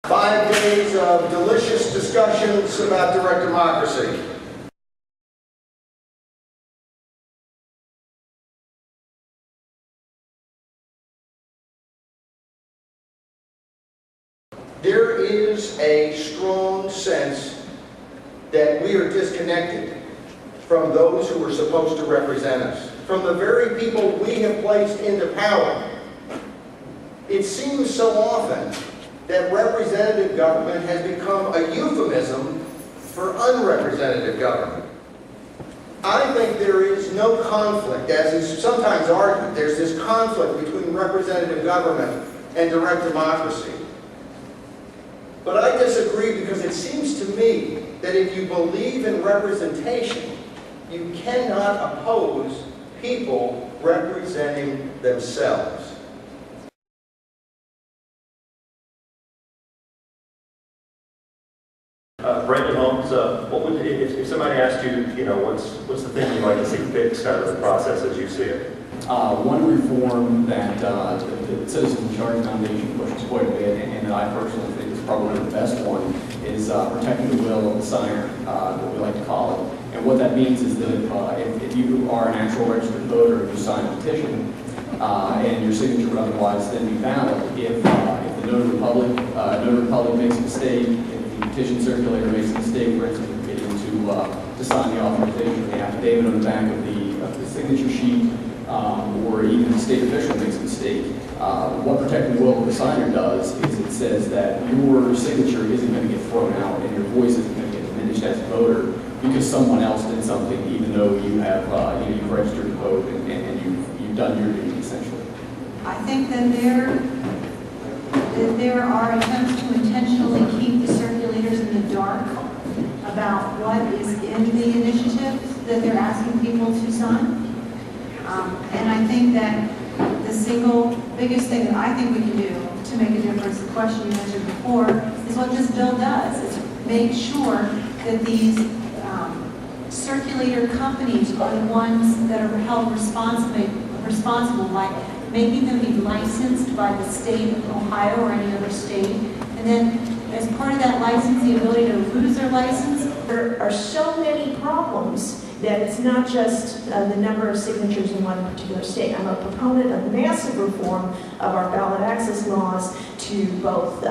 5 days of delicious discussions about direct democracy. There is a strong sense that we are disconnected from those who are supposed to represent us, from the very people we have placed into power. It seems so often that representative government has become a euphemism for unrepresentative government. I think there is no conflict, as is sometimes argued. There's this conflict between representative government and direct democracy. But I disagree, because it seems to me that if you believe in representation, you cannot oppose people representing themselves. Brandon Holmes, what would, if somebody asked you, what's the thing you'd like to see fixed out of the process as you see it? One reform that the Citizens in Charge Foundation pushes quite a bit, and that I personally think is probably the best one, is protecting the will of the signer, what we like to call it. And what that means is that if you are an actual registered voter and you sign a petition, and your signature would otherwise then be valid, if the notary public makes a mistake, if the petition circulator makes a mistake, for instance, getting to sign the authorization of the affidavit on the back of the signature sheet, or even the state official makes a mistake, what protecting the will of the signer does is it says that your signature isn't going to get thrown out and your voice isn't going to get diminished as a voter because someone else did something, even though you have you've registered to vote and you've done your duty essentially. I think that there are attempts to intentionally keep the circulators in the dark about what is in the initiative that they're asking people to sign. And I think that the single biggest thing that I think we can do to make a difference, the question you mentioned before, is what this bill does, is make sure that these circulator companies are the ones that are held responsible by making them be licensed by the state of Ohio or any other state. And then as part of that license, the ability to lose their license. There are so many problems that it's not just the number of signatures in one particular state. I'm a proponent of massive reform of our ballot access laws to both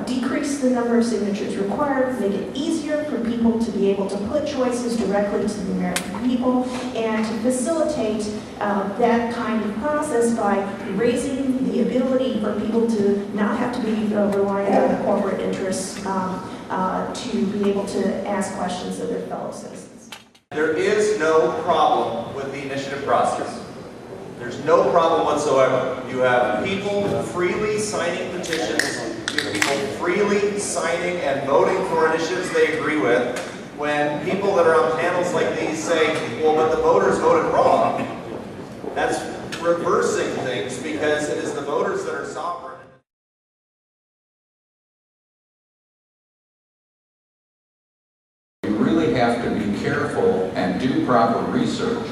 decrease the number of signatures required, make it easier for people to be able to put choices directly to the American people, and to facilitate that kind of process by raising the ability for people to not have to be reliant on corporate interests to be able to ask questions of their fellow citizens. There is no problem with the initiative process. There's no problem whatsoever. You have people freely signing petitions, you have people freely signing and voting for initiatives they agree with. When people that are on panels like these say, well, but the voters voted wrong, that's reversing things, because it is the voters that are sovereign. You really have to be careful and do proper research.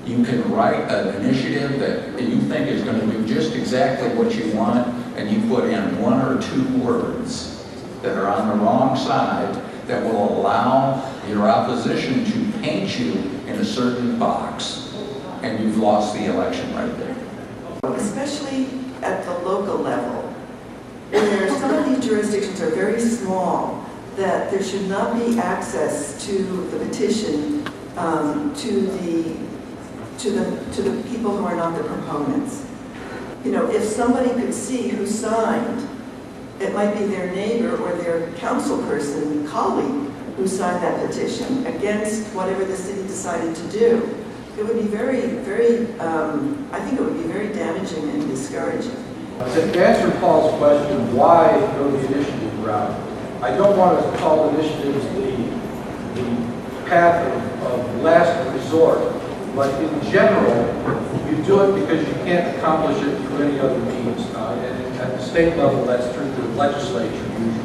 You can write an initiative that you think is going to do just exactly what you want, and you put in 1 or 2 words that are on the wrong side that will allow your opposition to paint you in a certain box, and you've lost the election right there. Especially at the local level, where some of these jurisdictions are very small, that there should not be access to the petition to the people who are not the proponents. If somebody could see who signed, it might be their neighbor or their council person, colleague, who signed that petition against whatever the city decided to do. It would be very, very, I think it would be very damaging and discouraging. To answer Paul's question, why go the initiative route? I don't want to call initiatives the path of last resort, but in general, you do it because you can't accomplish it through any other means. And at the state level, that's through the legislature usually.